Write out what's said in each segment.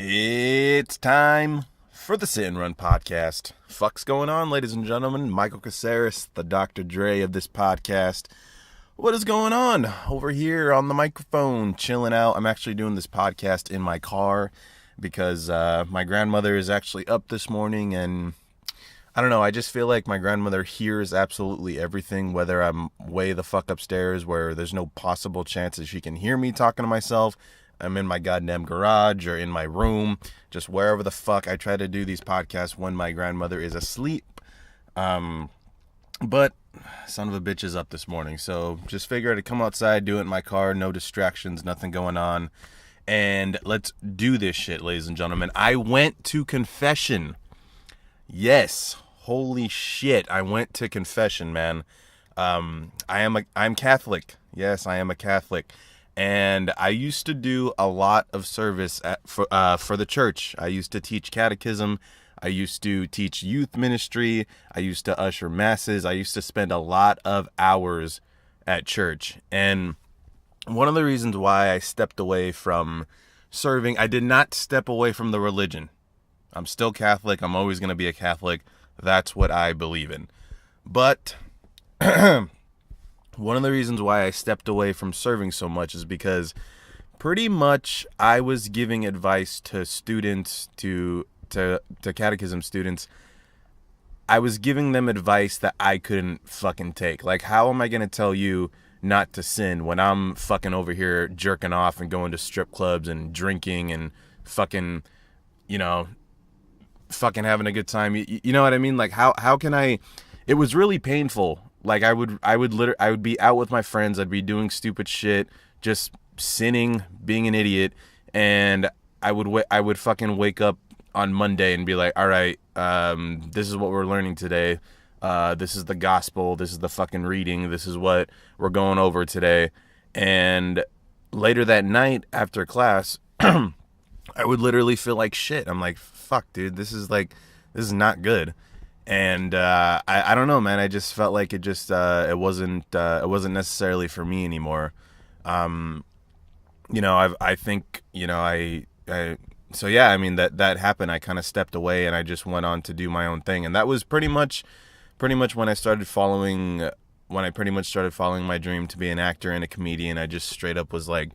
It's time for the Sit and Run podcast. Fuck's going on, ladies and gentlemen? Michael Caceres, the Dr. Dre of this podcast. What is going on over here on the microphone, chilling out? I'm actually doing this podcast in my car because my grandmother is actually up this morning, and I don't know, I just feel like my grandmother hears absolutely everything, whether I'm way the fuck upstairs where there's no possible chance that she can hear me talking to myself. I'm in my goddamn garage or in my room, just wherever the fuck. I try to do these podcasts when my grandmother is asleep. But son of a bitch is up this morning, so just figured I'd come outside, do it in my car, no distractions, nothing going on, and let's do this shit, ladies and gentlemen. I went to confession. Yes, holy shit, I went to confession, man. I'm Catholic. Yes, I am a Catholic. And I used to do a lot of service for the church. I used to teach catechism. I used to teach youth ministry. I used to usher masses. I used to spend a lot of hours at church. And one of the reasons why I stepped away from serving, I did not step away from the religion. I'm still Catholic. I'm always going to be a Catholic. That's what I believe in. But one of the reasons why I stepped away from serving so much is because pretty much I was giving advice to students, to catechism students. I was giving them advice that I couldn't fucking take. Like, how am I going to tell you not to sin when I'm fucking over here jerking off and going to strip clubs and drinking and fucking, fucking having a good time? You know what I mean? Like, how can I? It was really painful. Like, I would be out with my friends. I'd be doing stupid shit, just sinning, being an idiot, and I would fucking wake up on Monday and be like, all right, this is what we're learning today. This is the gospel. This is the fucking reading. This is what we're going over today. And later that night after class, I would literally feel like shit. I'm like, fuck, dude, this is not good. And I don't know, man. I just felt like it wasn't necessarily for me anymore. I think, so yeah, I mean, that happened. I kind of stepped away and I just went on to do my own thing. And that was pretty much when I started following my dream to be an actor and a comedian. I just straight up was like,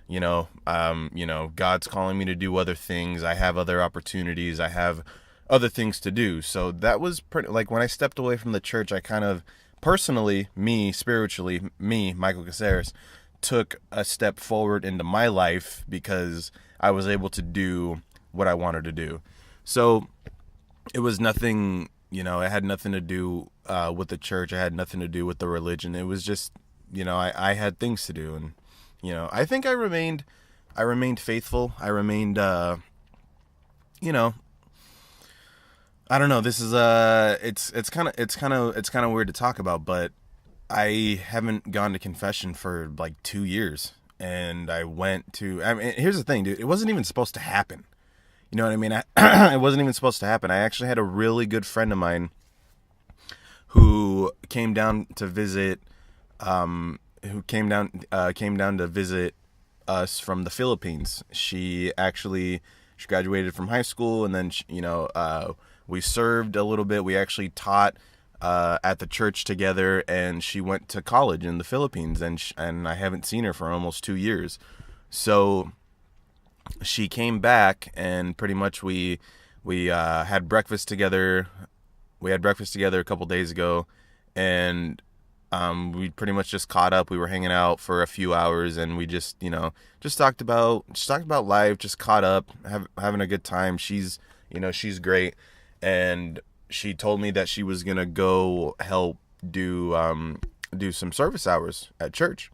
God's calling me to do other things. I have other opportunities. I have other things to do. So that was pretty, like, when I stepped away from the church, I kind of personally, spiritually, Michael Caceres, took a step forward into my life because I was able to do what I wanted to do. So it was nothing, it had nothing to do with the church. It had nothing to do with the religion. It was just, I had things to do. And, I think I remained faithful. I remained, I don't know. This is it's kind of weird to talk about, but I haven't gone to confession for like 2 years, and I mean, here's the thing, dude. It wasn't even supposed to happen. You know what I mean? It wasn't even supposed to happen. I actually had a really good friend of mine who came down to visit, came down to visit us from the Philippines. She graduated from high school, and then we served a little bit. We actually taught at the church together, and she went to college in the Philippines, and I haven't seen her for almost 2 years. So she came back, and pretty much we had breakfast together. We had breakfast together a couple days ago, and we pretty much just caught up. We were hanging out for a few hours, and we just talked about life, just caught up, having a good time. She's great. And she told me that she was going to go help do some service hours at church.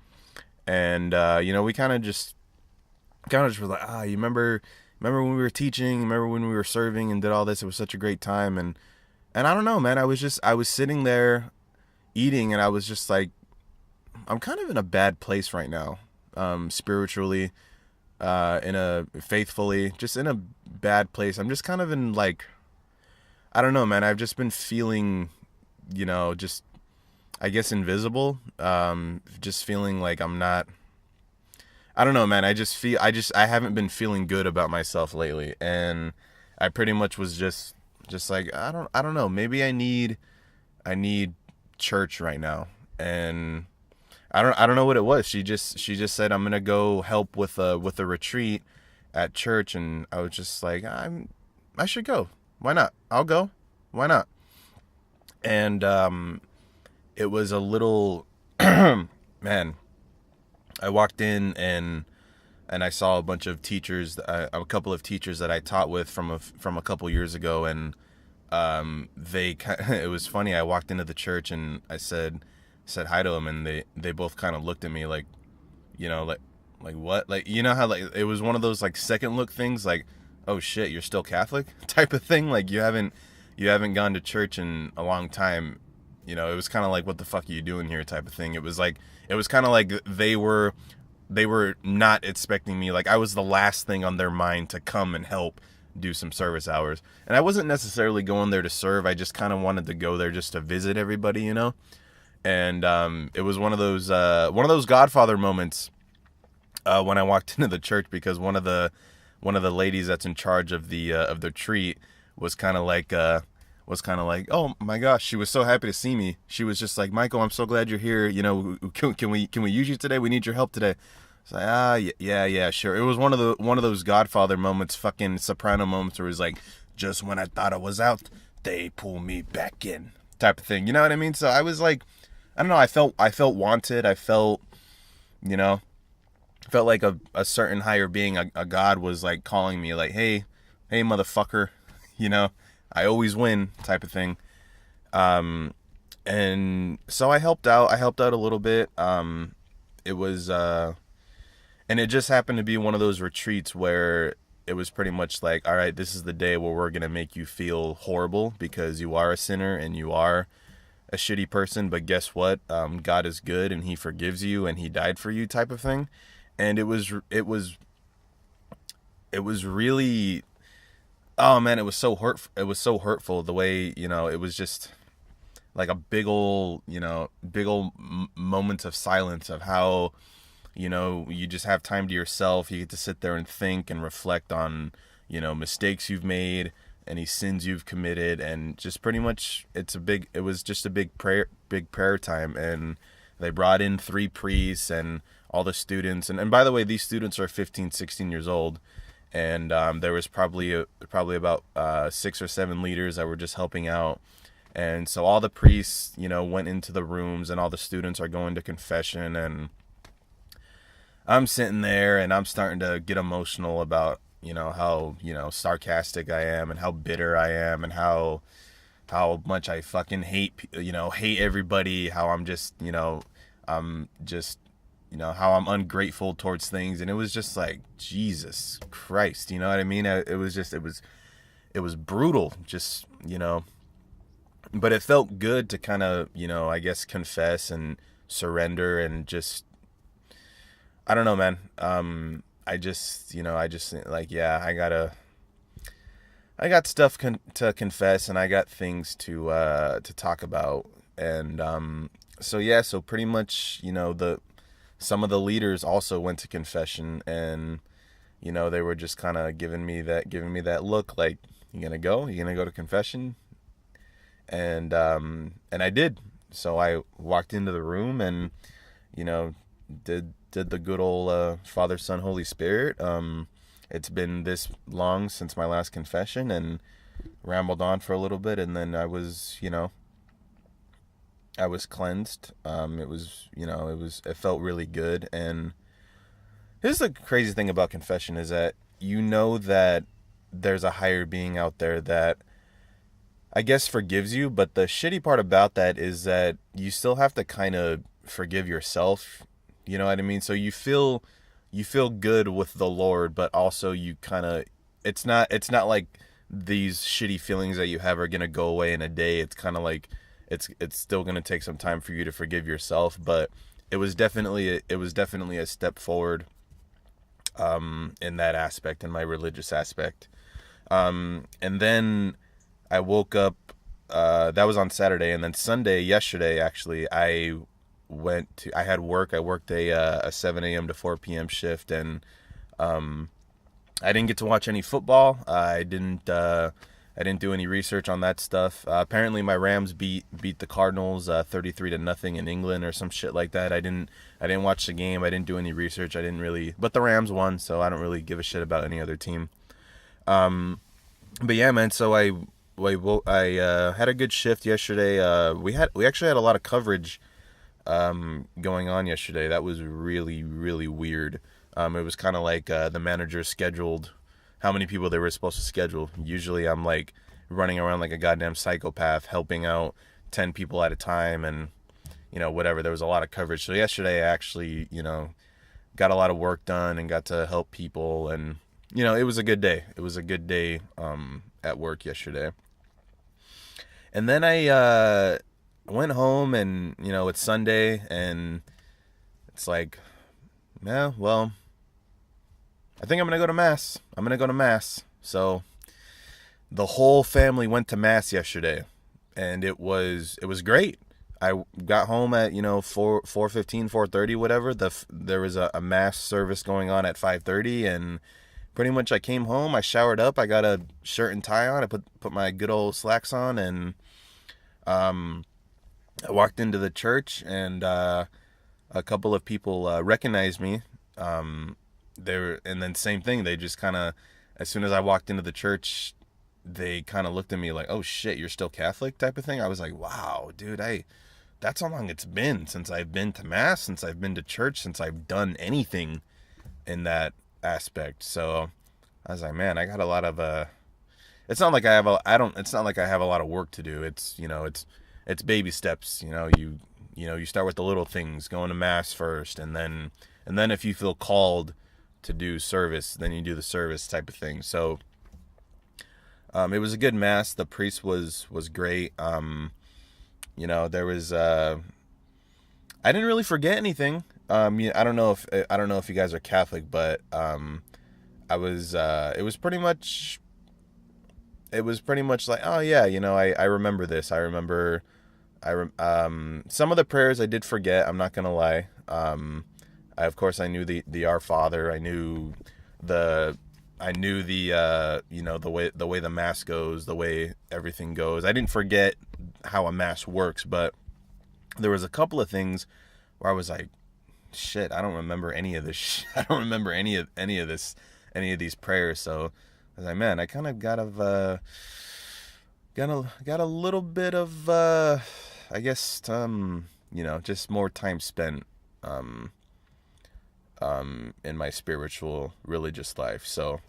And, we kind of just were like, you remember when we were teaching, remember when we were serving and did all this? It was such a great time. And I don't know, man, I was sitting there eating, and I was just like, I'm kind of in a bad place right now, spiritually, faithfully, just in a bad place. I'm just kind of in, like, I don't know, man. I've just been feeling, just, I guess, invisible. Just feeling like I'm not, I don't know, man. I haven't been feeling good about myself lately, and I pretty much was just like, I don't know. Maybe I need church right now, and I don't know what it was. She just said, I'm gonna go help with a retreat at church, and I was just like, I should go. Why not? I'll go. Why not? And it was a little man. I walked in, and I saw a bunch of teachers, a couple of teachers that I taught with from a couple years ago, and it was funny. I walked into the church and I said hi to them, and they both kind of looked at me like, like what, like, you know how, like, it was one of those like second look things, like, oh shit, you're still Catholic type of thing, like you haven't gone to church in a long time. It was kind of like, what the fuck are you doing here type of thing. It was kind of like they were not expecting me. Like, I was the last thing on their mind to come and help do some service hours. And I wasn't necessarily going there to serve. I just kind of wanted to go there just to visit everybody, And it was one of those Godfather moments when I walked into the church, because one of the ladies that's in charge of the treat was kind of like, oh my gosh, she was so happy to see me. She was just like, Michael, I'm so glad you're here. Can we use you today? We need your help today. It's like, yeah, sure. It was one of those Godfather moments, fucking Soprano moments, where it was like, just when I thought I was out, they pull me back in, type of thing. You know what I mean? So I was like, I don't know. I felt wanted. I felt, felt like a certain higher being, a God was like calling me, like, hey motherfucker, I always win, type of thing. And so I helped out a little bit. It was, and it just happened to be one of those retreats where it was pretty much like, all right, this is the day where we're going to make you feel horrible because you are a sinner and you are a shitty person. But guess what? God is good and he forgives you and he died for you, type of thing. And it was really, oh man, it was so hurtful. It was so hurtful the way, it was just like a big old moments of silence of how, you just have time to yourself. You get to sit there and think and reflect on, mistakes you've made, any sins you've committed, and just pretty much it was just a big prayer time. And they brought in 3 priests and all the students. And by the way, these students are 15, 16 years old. And there was probably about 6 or 7 leaders that were just helping out. And so all the priests, went into the rooms, and all the students are going to confession. And I'm sitting there and I'm starting to get emotional about, how, sarcastic I am and how bitter I am and how much I fucking hate everybody, how I'm just, I'm just, how I'm ungrateful towards things. And it was just like, Jesus Christ, you know what I mean? It was brutal, just, but it felt good to kind of, I guess, confess and surrender and just, I don't know, man. I just like, yeah, I got stuff to confess, and I got things to talk about. And so pretty much, some of the leaders also went to confession, and they were just kind of giving me that look, like, you gonna go to confession? And I did. So I walked into the room and did the good old Father, Son, Holy Spirit. It's been this long since my last confession, and rambled on for a little bit, and then I was cleansed. It felt really good. And here's the crazy thing about confession is that that there's a higher being out there that I guess forgives you, but the shitty part about that is that you still have to kind of forgive yourself. You know what I mean? So you feel good with the Lord, but also you kind of, it's not like these shitty feelings that you have are going to go away in a day. It's kind of like, it's still going to take some time for you to forgive yourself, but it was definitely a step forward, in that aspect, in my religious aspect. And then I woke up, that was on Saturday, and then Sunday, yesterday, actually, I I had work. I worked a 7 a.m. to 4 p.m. shift, and I didn't get to watch any football. I didn't do any research on that stuff. Apparently, my Rams beat the Cardinals 33-0 in England or some shit like that. I didn't watch the game. I didn't do any research. I didn't really, but the Rams won, so I don't really give a shit about any other team. But yeah, man. So I had a good shift yesterday. We actually had a lot of coverage going on yesterday. That was really, really weird. It was kind of like the manager scheduled how many people they were supposed to schedule. Usually I'm like running around like a goddamn psychopath, helping out 10 people at a time, and whatever. There was a lot of coverage. So yesterday I actually, got a lot of work done and got to help people, and it was a good day. It was a good day at work yesterday. And then I went home, and it's Sunday, and it's like, yeah, well, I think I'm going to go to mass. So the whole family went to mass yesterday, and it was great. I got home at 4:15, 4:30, whatever. There was a mass service going on at 5:30, and pretty much I came home, I showered up, I got a shirt and tie on, I put my good old slacks on, and I walked into the church, and a couple of people recognized me. And then same thing, they just kind of, as soon as I walked into the church, they kind of looked at me like, oh shit, you're still Catholic type of thing. I was like, wow, dude, that's how long it's been since I've been to mass, since I've been to church, since I've done anything in that aspect. So I was like, man, I got a lot of it's not like I have a lot of work to do. It's it's baby steps. You start with the little things, going to mass first, and then if you feel called to do service, then you do the service type of thing. So it was a good mass. The priest was great. There was I didn't I don't know if you guys are Catholic, but it was pretty much like, oh yeah, I remember this. I remember some of the prayers I did forget. I'm not gonna lie. Of course I knew the Our Father. I knew the the way the mass goes, the way everything goes. I didn't forget how a mass works, but there was a couple of things where I was like, shit, I don't remember any of this. I don't remember any of these prayers. So I was like, man, I kind of got a little bit of I guess just more time spent in my spiritual religious life. So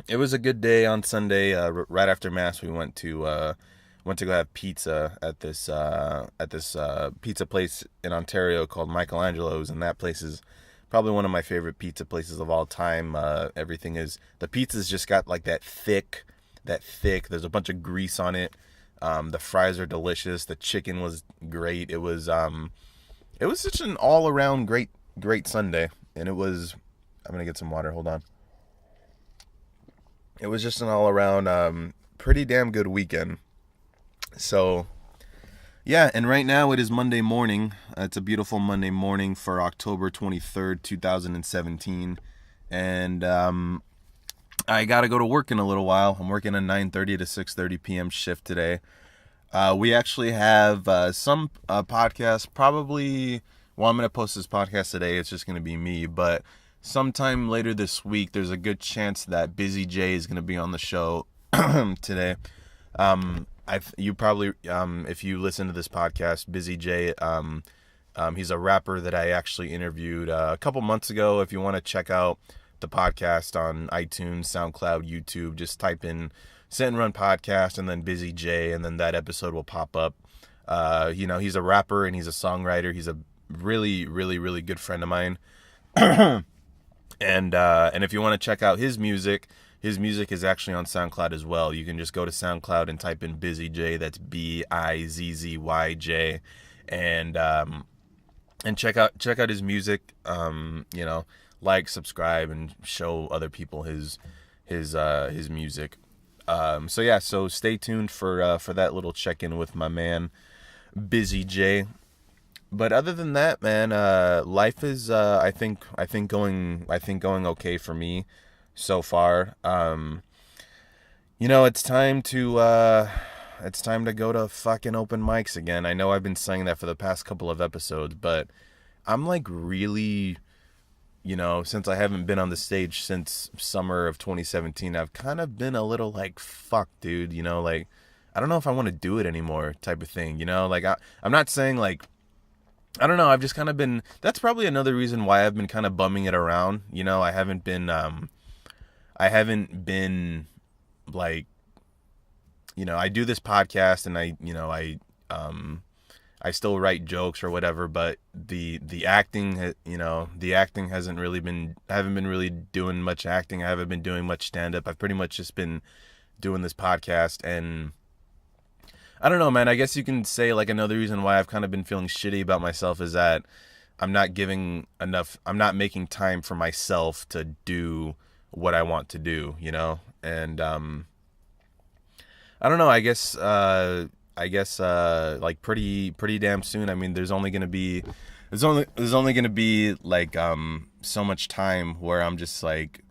it was a good day on Sunday. Right after mass, we went to go have pizza at this pizza place in Ontario called Michelangelo's, and that place is probably one of my favorite pizza places of all time. The pizza's just got like that thick. There's a bunch of grease on it. The fries are delicious. The chicken was great. It was such an all around great Sunday, and it was. I'm gonna get some water. Hold on. It was just an all around pretty damn good weekend. So, yeah, and right now it is Monday morning. It's a beautiful Monday morning for October 23rd, 2017. And I got to go to work in a little while. I'm working a 9:30 to 6:30 p.m. shift today. We actually have some podcasts, probably, well, I'm going to post this podcast today. It's just going to be me. But sometime later this week, there's a good chance that Busy J is going to be on the show today. You probably, if you listen to this podcast, Busy J, he's a rapper that I actually interviewed a couple months ago. If you want to check out the podcast on iTunes, SoundCloud, YouTube, just type in Sit and Run Podcast and then Busy J, and then that episode will pop up. He's a rapper and he's a songwriter. He's a really, really, really good friend of mine. And if you want to check out his music is actually on SoundCloud as well. You can just go to SoundCloud and type in Busy J. That's BIZZYJ, and check out his music. Like, subscribe, and show other people his music. So stay tuned for that little check-in with my man Busy J. but other than that, man, life is I think going okay for me so far. It's time to go to fucking open mics again. I know I've been saying that for the past couple of episodes, but I'm like really, since I haven't been on the stage since summer of 2017, I've kind of been a little like, fuck, dude, like, I don't know if I want to do it anymore type of thing, like, I'm not saying like, I don't know, I've just kind of been, that's probably another reason why I've been kind of bumming it around, I haven't been like, I do this podcast and I still write jokes or whatever, but the acting, the acting I haven't been really doing much acting. I haven't been doing much stand up. I've pretty much just been doing this podcast, and I don't know, man. I guess you can say like another reason why I've kind of been feeling shitty about myself is that I'm not making time for myself to do what I want to do, and I don't know. I guess like pretty damn soon. I mean, there's only gonna be like so much time where I'm just like,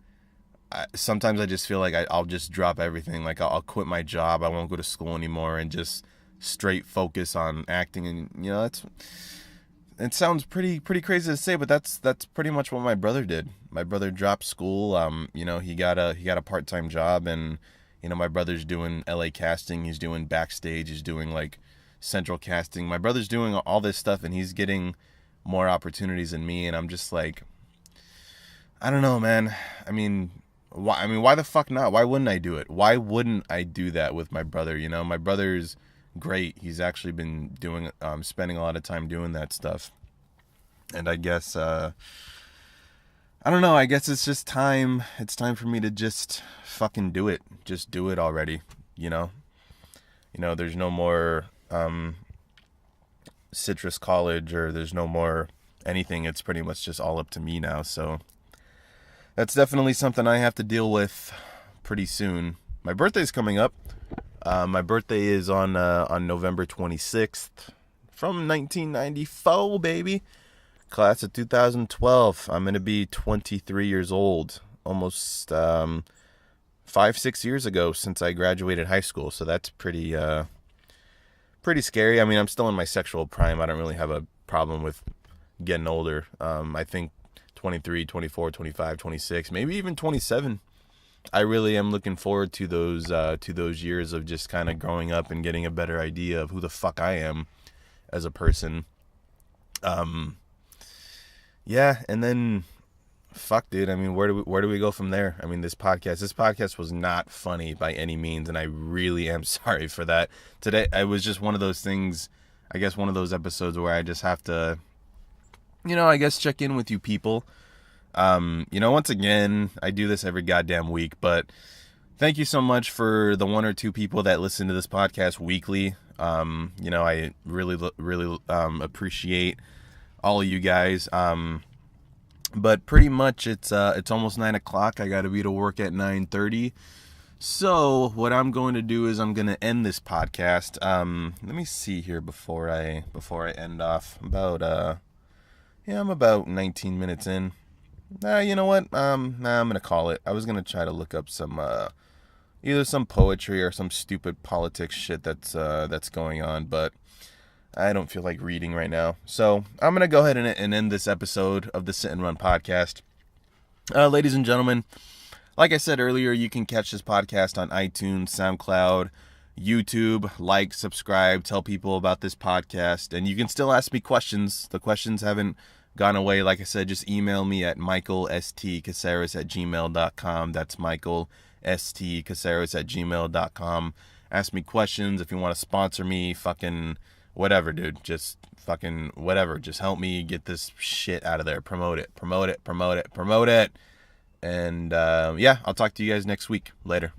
sometimes I just feel like I'll just drop everything. Like I'll quit my job. I won't go to school anymore and just straight focus on acting. And it sounds pretty crazy to say, but that's pretty much what my brother did. My brother dropped school. He got a part-time job, and my brother's doing LA casting. He's doing backstage. He's doing like central casting. My brother's doing all this stuff, and he's getting more opportunities than me. And I'm just like, I don't know, man. Why the fuck not? Why wouldn't I do it? Why wouldn't I do that with my brother? My brother's great. He's actually been spending a lot of time doing that stuff. And I guess, I don't know. I guess it's just time. It's time for me to just fucking do it. Just do it already. There's no more Citrus College, or there's no more anything. It's pretty much just all up to me now. So that's definitely something I have to deal with pretty soon. My birthday's coming up. My birthday is on November 26th from 1994, baby. Class of 2012. I'm going to be 23 years old. Almost 5-6 years ago since I graduated high school. So that's pretty scary. I mean, I'm still in my sexual prime. I don't really have a problem with getting older. I think 23, 24, 25, 26, maybe even 27. I really am looking forward to those years of just kind of growing up and getting a better idea of who the fuck I am as a person. Yeah, and then fuck, dude. I mean, where do we go from there? I mean, this podcast was not funny by any means, and I really am sorry for that. Today, it was just one of those things, I guess one of those episodes where I just have to, I guess check in with you people. Once again, I do this every goddamn week, but thank you so much for the one or two people that listen to this podcast weekly. I really appreciate all of you guys. But pretty much it's almost 9:00. I got to be to work at 9:30. So what I'm going to do is I'm going to end this podcast. Let me see here before I end off. I'm about 19 minutes in. You know what? I'm going to call it. I was going to try to look up some either some poetry or some stupid politics shit that's going on, but I don't feel like reading right now. So I'm going to go ahead and end this episode of the Sit and Run podcast. Ladies and gentlemen, like I said earlier, you can catch this podcast on iTunes, SoundCloud, YouTube. Like, subscribe, tell people about this podcast. And you can still ask me questions. The questions haven't gone away. Like I said, just email me at michaelstcaceres@gmail.com. That's michaelstcaceres@gmail.com. Ask me questions. If you want to sponsor me, fucking whatever, dude. Just fucking whatever. Just help me get this shit out of there. Promote it. And yeah, I'll talk to you guys next week. Later.